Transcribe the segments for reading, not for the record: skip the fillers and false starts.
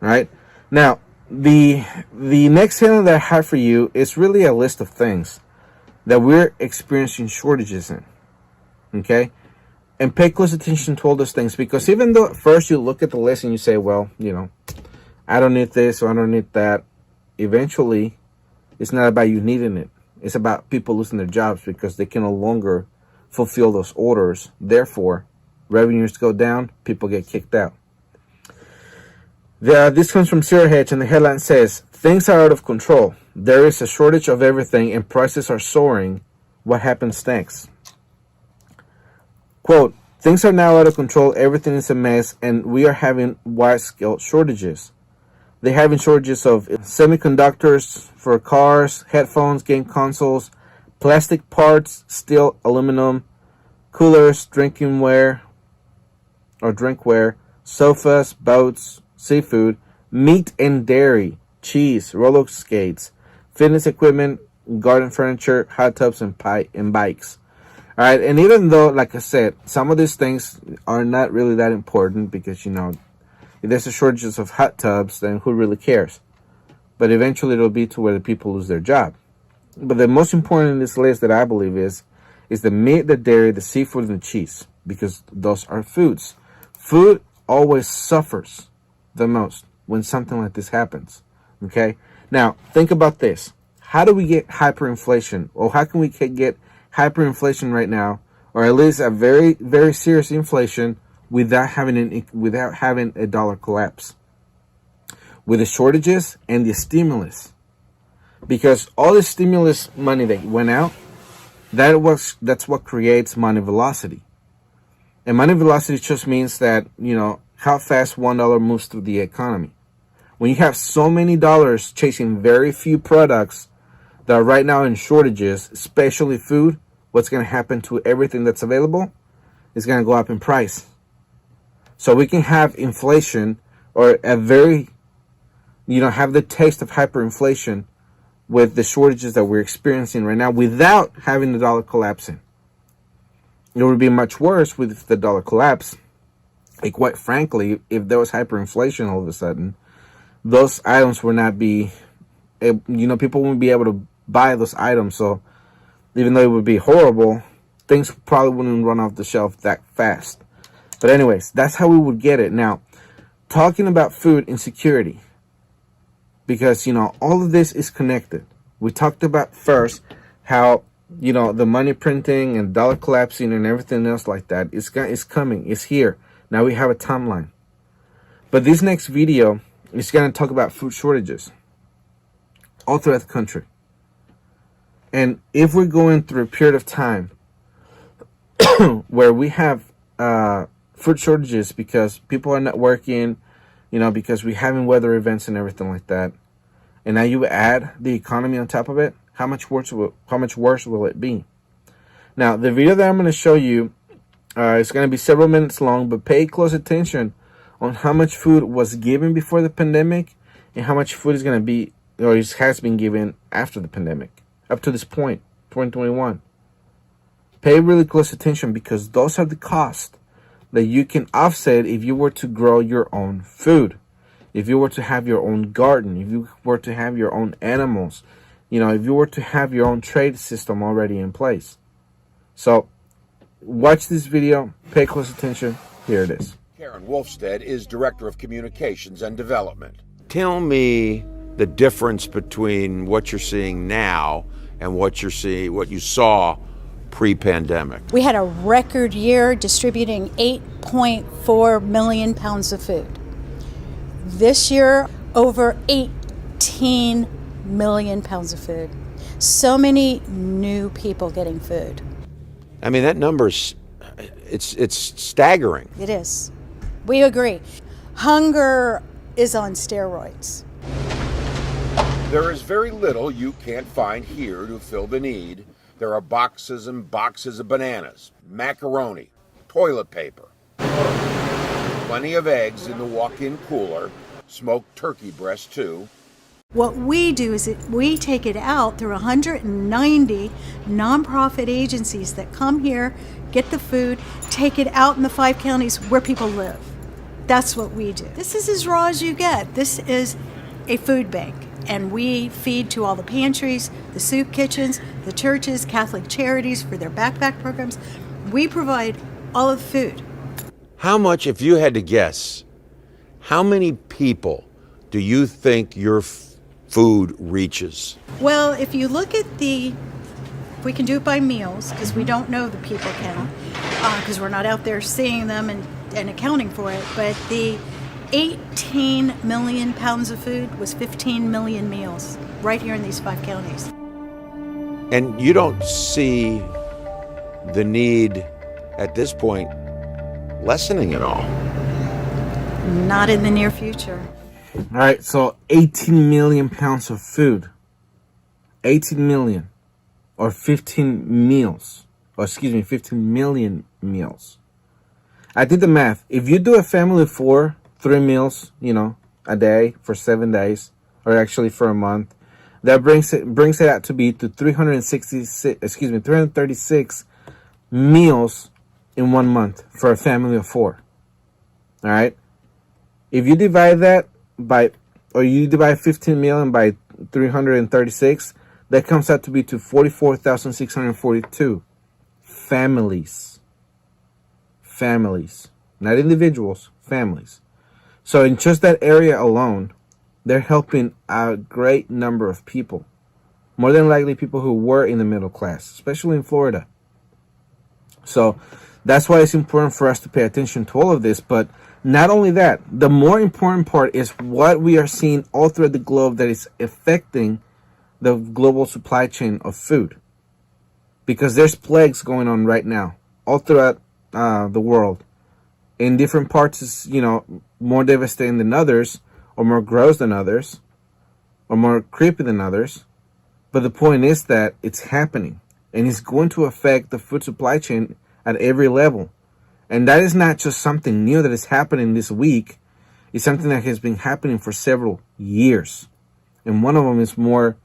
All right. Now, the next headline that I have for you is really a list of things that we're experiencing shortages in. Okay? And pay close attention to all those things, because even though at first you look at the list and you say, well, I don't need this or I don't need that, eventually it's not about you needing it. It's about people losing their jobs because they can no longer fulfill those orders. Therefore, revenues go down, people get kicked out. This comes from Zero Hedge, and the headline says, things are out of control. There is a shortage of everything and prices are soaring. What happens next? Quote, things are now out of control, everything is a mess, and we are having wide-scale shortages. They're having shortages of semiconductors for cars, headphones, game consoles, plastic parts, steel, aluminum, coolers, drinkware, sofas, boats, seafood, meat and dairy, cheese, roller skates, fitness equipment, garden furniture, hot tubs, and bikes. All right, and even though, like I said, some of these things are not really that important because, if there's a shortage of hot tubs, then who really cares? But eventually it'll be to where the people lose their job. But the most important in this list that I believe is the meat, the dairy, the seafood, and the cheese, because those are foods. Food always suffers the most when something like this happens. Okay? Now, think about this. How do we get hyperinflation? Or how can we get hyperinflation right now, or at least a very, very serious inflation without having a dollar collapse? With the shortages and the stimulus. Because all the stimulus money that went out, that's what creates money velocity. And money velocity just means that, how fast $1 moves through the economy. When you have so many dollars chasing very few products that are right now in shortages, especially food, what's going to happen to everything that's available is going to go up in price. So we can have inflation, or have the taste of hyperinflation with the shortages that we're experiencing right now without having the dollar collapsing. It would be much worse with the dollar collapse. And quite frankly, if there was hyperinflation all of a sudden, those items would not be, people wouldn't be able to buy those items. So even though it would be horrible, things probably wouldn't run off the shelf that fast. But anyways, that's how we would get it. Now, talking about food insecurity, because, all of this is connected. We talked about first how, the money printing and dollar collapsing and everything else like that is coming. It's here. Now we have a timeline. But this next video is going to talk about food shortages all throughout the country. And if we're going through a period of time where we have food shortages because people are not working, because we're having weather events and everything like that, and now you add the economy on top of it, how much worse will it be? Now, the video that I'm going to show you is going to be several minutes long, but pay close attention on how much food was given before the pandemic and how much food is going to be, or has been given after the pandemic, up to this point, 2021. Pay really close attention, because those are the costs that you can offset if you were to grow your own food, if you were to have your own garden, if you were to have your own animals, if you were to have your own trade system already in place. So watch this video, pay close attention. Here it is. Karen Wolfstead is Director of Communications and Development. Tell me the difference between what you're seeing now and what you saw pre-pandemic. We had a record year distributing 8.4 million pounds of food. This year, over 18 million pounds of food. So many new people getting food. I mean, that number's, it's staggering. It is. We agree. Hunger is on steroids. There is very little you can't find here to fill the need. There are boxes and boxes of bananas, macaroni, toilet paper, plenty of eggs in the walk-in cooler, smoked turkey breast too. What we do is we take it out through 190 nonprofit agencies that come here, get the food, take it out in the 5 counties where people live. That's what we do. This is as raw as you get. This is a food bank, and we feed to all the pantries, the soup kitchens, the churches, Catholic charities for their backpack programs. We provide all of the food. How much, if you had to guess, how many people do you think your food reaches? Well, if you look at we can do it by meals, because we don't know the people count, because we're not out there seeing them and accounting for it, but the 18 million pounds of food was 15 million meals right here in these 5 counties. And you don't see the need at this point lessening at all? Not in the near future. All right, so 18 million pounds of food. 18 million. Or 15 meals. Or 15 million meals. I did the math. If you do a family of 4, 3 meals, a day for 7 days, or actually for a month, that brings it out to be to 336 meals in 1 month for a family of 4. All right. If you divide that you divide 15 million by 336, that comes out to be to 44,642 families. Families, not individuals, families. So in just that area alone, they're helping a great number of people. More than likely people who were in the middle class, especially in Florida. So that's why it's important for us to pay attention to all of this. But not only that, the more important part is what we are seeing all throughout the globe that is affecting the global supply chain of food. Because there's plagues going on right now, all throughout the world. In different parts, it's, more devastating than others, or more gross than others, or more creepy than others. But the point is that it's happening, and it's going to affect the food supply chain at every level. And that is not just something new that is happening this week. It's something that has been happening for several years. And one of them is more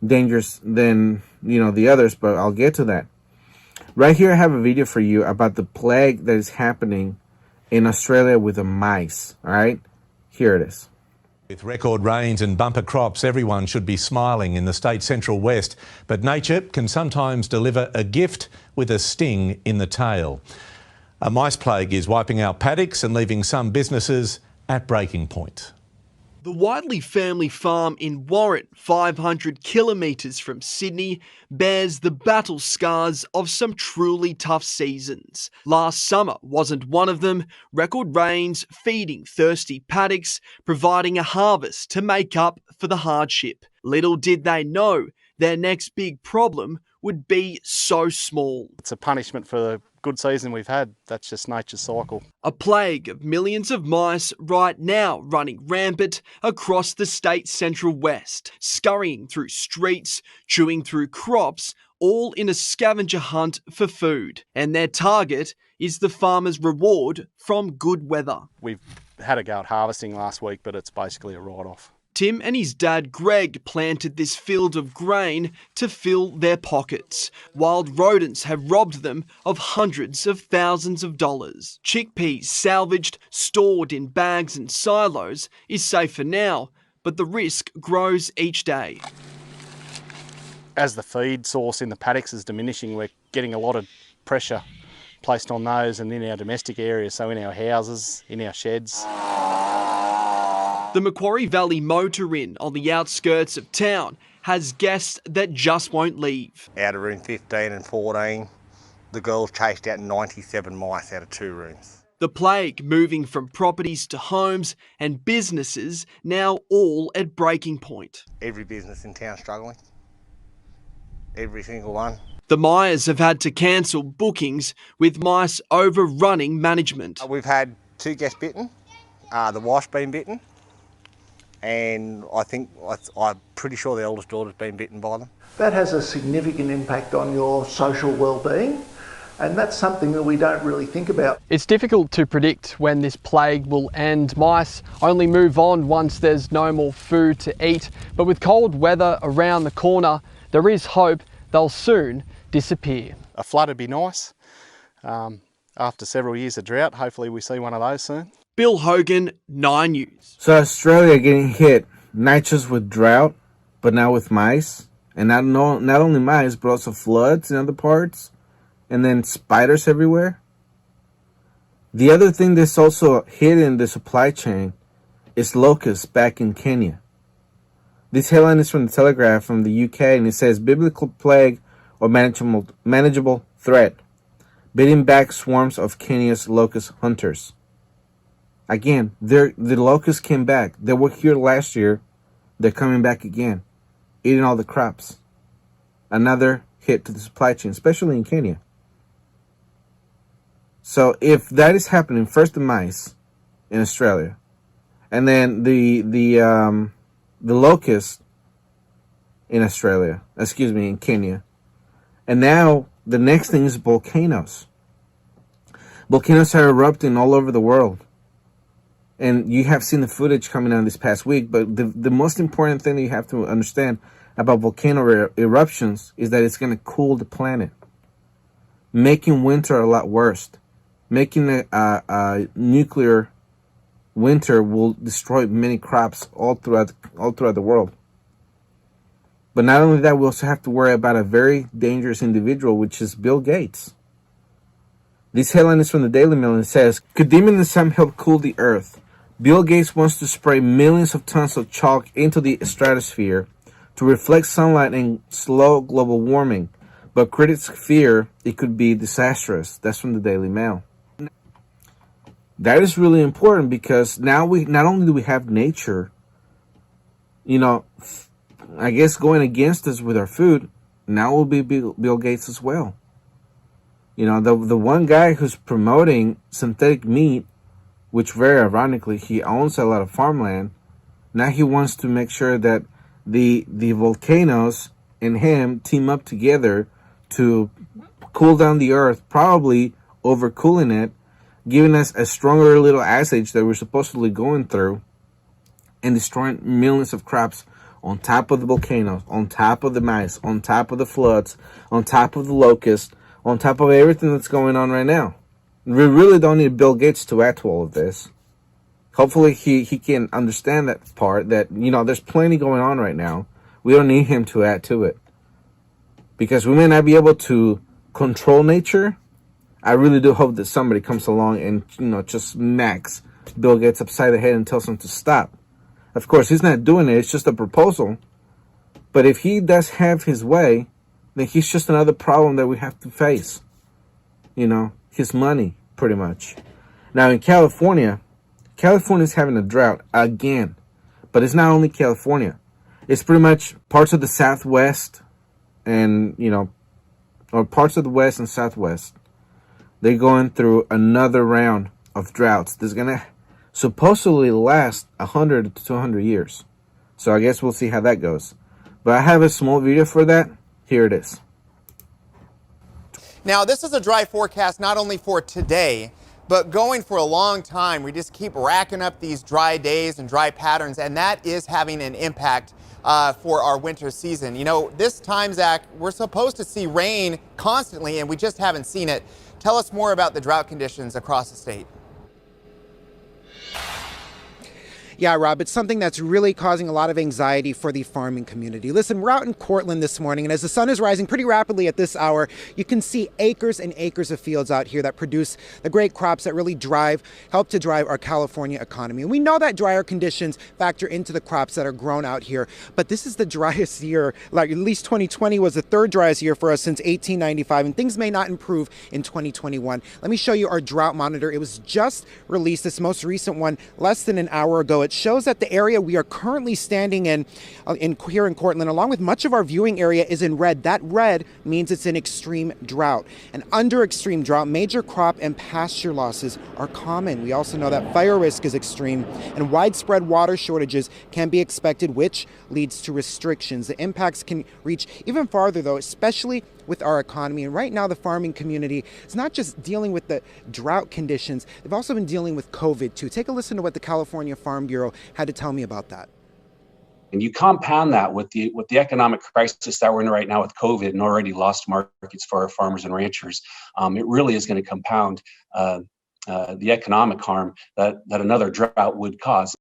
dangerous than, the others, but I'll get to that. Right here I have a video for you about the plague that is happening in Australia with the mice. All right? Here it is. With record rains and bumper crops, everyone should be smiling in the state's central west. But nature can sometimes deliver a gift with a sting in the tail. A mice plague is wiping out paddocks and leaving some businesses at breaking point. The Whiteley family farm in Warren, 500 kilometres from Sydney, bears the battle scars of some truly tough seasons. Last summer wasn't one of them. Record rains feeding thirsty paddocks, providing a harvest to make up for the hardship. Little did they know their next big problem would be so small. It's a punishment for the good season we've had. That's just nature's cycle. A plague of millions of mice right now running rampant across the state's central west, scurrying through streets, chewing through crops, all in a scavenger hunt for food. And their target is the farmer's reward from good weather. We've had a go at harvesting last week, but it's basically a write-off. Tim and his dad Greg planted this field of grain to fill their pockets. Wild rodents have robbed them of hundreds of thousands of dollars. Chickpeas salvaged, stored in bags and silos is safe for now, but the risk grows each day. As the feed source in the paddocks is diminishing, we're getting a lot of pressure placed on those and in our domestic areas, so in our houses, in our sheds. The Macquarie Valley Motor Inn on the outskirts of town has guests that just won't leave. Out of room 15 and 14, the girls chased out 97 mice out of 2 rooms. The plague moving from properties to homes and businesses now all at breaking point. Every business in town struggling. Every single one. The Myers have had to cancel bookings with mice overrunning management. We've had 2 guests bitten, the wife's been bitten, and I'm pretty sure the eldest daughter's been bitten by them. That has a significant impact on your social well-being, and that's something that we don't really think about. It's difficult to predict when this plague will end. Mice only move on once there's no more food to eat, but with cold weather around the corner, there is hope they'll soon disappear. A flood would be nice. After several years of drought, hopefully we see one of those soon. Bill Hogan, 9 News. So Australia getting hit not just with drought, but now with mice. And not only mice, but also floods in other parts. And then spiders everywhere. The other thing that's also hitting the supply chain is locusts back in Kenya. This headline is from the Telegraph from the UK, and it says, biblical plague or manageable threat, beating back swarms of Kenya's locust hunters. Again, the locusts came back. They were here last year. They're coming back again, eating all the crops. Another hit to the supply chain, especially in Kenya. So if that is happening, first the mice in Australia, and then the locust in in Kenya, and now the next thing is volcanoes. Volcanoes are erupting all over the world, and you have seen the footage coming out this past week. But the most important thing that you have to understand about volcano eruptions is that it's going to cool the planet, making winter a lot worse. Making a nuclear winter will destroy many crops all throughout the world. But not only that, we also have to worry about a very dangerous individual, which is Bill Gates. This headline is from the Daily Mail, and it says, could Demon and Sam help cool the earth? Bill Gates wants to spray millions of tons of chalk into the stratosphere to reflect sunlight and slow global warming. But critics fear it could be disastrous. That's from the Daily Mail. That is really important because now not only do we have nature, I guess going against us with our food, now will be Bill Gates as well. The one guy who's promoting synthetic meat, which very ironically, he owns a lot of farmland. Now he wants to make sure that the volcanoes and him team up together to cool down the earth, probably overcooling it, giving us a stronger little ice age that we're supposedly going through, and destroying millions of crops on top of the volcanoes, on top of the mice, on top of the floods, on top of the locusts, on top of everything that's going on right now. We really don't need Bill Gates to add to all of this. Hopefully he can understand that part, that, there's plenty going on right now. We don't need him to add to it. Because we may not be able to control nature. I really do hope that somebody comes along and, just smacks Bill Gates upside the head and tells him to stop. Of course, he's not doing it. It's just a proposal. But if he does have his way, then he's just another problem that we have to face. His money, pretty much. Now, in California's having a drought again. But it's not only California. It's pretty much parts of the Southwest and, or parts of the West and Southwest. They're going through another round of droughts that's going to supposedly last 100 to 200 years. So I guess we'll see how that goes. But I have a small video for that. Here it is. Now, this is a dry forecast not only for today, but going for a long time. We just keep racking up these dry days and dry patterns, and that is having an impact for our winter season. This time, Zach, we're supposed to see rain constantly, and we just haven't seen it. Tell us more about the drought conditions across the state. Yeah, Rob, it's something that's really causing a lot of anxiety for the farming community. Listen, we're out in Cortland this morning, and as the sun is rising pretty rapidly at this hour, you can see acres and acres of fields out here that produce the great crops that really help to drive our California economy. And we know that drier conditions factor into the crops that are grown out here, but this is the driest year, like at least 2020 was the third driest year for us since 1895, and things may not improve in 2021. Let me show you our drought monitor. It was just released, this most recent one, less than an hour ago. It shows that the area we are currently standing in here in Cortland, along with much of our viewing area, is in red. That red means it's an extreme drought. And under extreme drought, major crop and pasture losses are common. We also know that fire risk is extreme, and widespread water shortages can be expected, which leads to restrictions. The impacts can reach even farther, though, especially with our economy. And right now, the farming community is not just dealing with the drought conditions, they've also been dealing with COVID too. Take a listen to what the California Farm Bureau had to tell me about that. And you compound that with the economic crisis that we're in right now with COVID and already lost markets for our farmers and ranchers. It really is going to compound the economic harm that another drought would cause.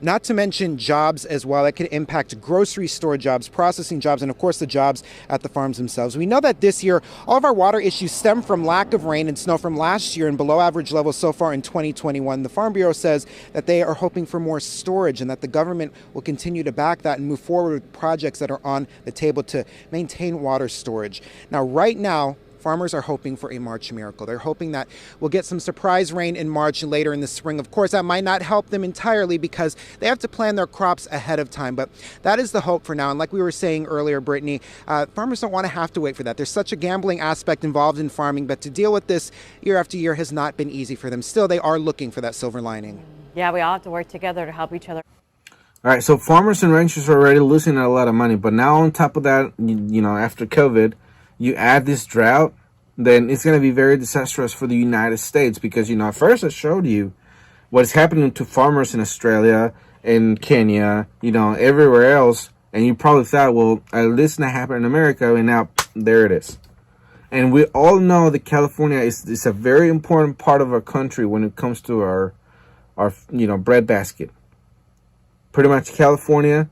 Not to mention jobs as well. That could impact grocery store jobs, processing jobs, and of course the jobs at the farms themselves. We know that this year, all of our water issues stem from lack of rain and snow from last year and below average levels so far in 2021. The Farm Bureau says that they are hoping for more storage and that the government will continue to back that and move forward with projects that are on the table to maintain water storage. Now, right now, farmers are hoping for a March miracle. They're hoping that we'll get some surprise rain in March and later in the spring. Of course, that might not help them entirely because they have to plan their crops ahead of time, but that is the hope for now. And like we were saying earlier, Brittany, farmers don't want to have to wait for that. There's such a gambling aspect involved in farming, but to deal with this year after year has not been easy for them. Still, they are looking for that silver lining. Yeah, we all have to work together to help each other. All right, so farmers and ranchers are already losing a lot of money, but now on top of that, you know, after COVID, you add this drought, then it's going to be very disastrous for the United States because, you know, at first I showed you what is happening to farmers in Australia, in Kenya, you know, everywhere else, and you probably thought, well, at least not happen in America, and now there it is. And we all know that California is a very important part of our country when it comes to our you know, breadbasket. Pretty much California,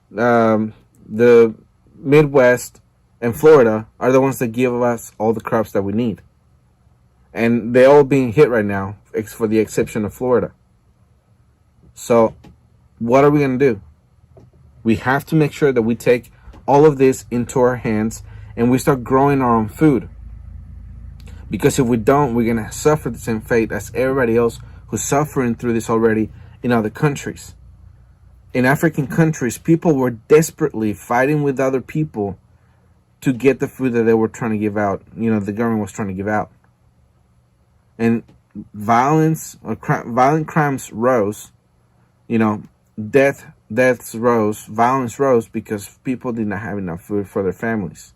the Midwest, and Florida are the ones that give us all the crops that we need. And they're all being hit right now, for the exception of Florida. So, what are we going to do? We have to make sure that we take all of this into our hands and we start growing our own food. Because if we don't, we're going to suffer the same fate as everybody else who's suffering through this already in other countries. In African countries, people were desperately fighting with other people to get the food that they were trying to give out, you know, the government was trying to give out. And violent crimes rose, you know, deaths rose, violence rose because people did not have enough food for their families.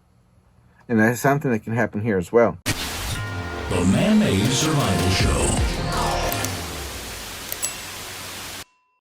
And that's something that can happen here as well. The Man-Made Survival Show.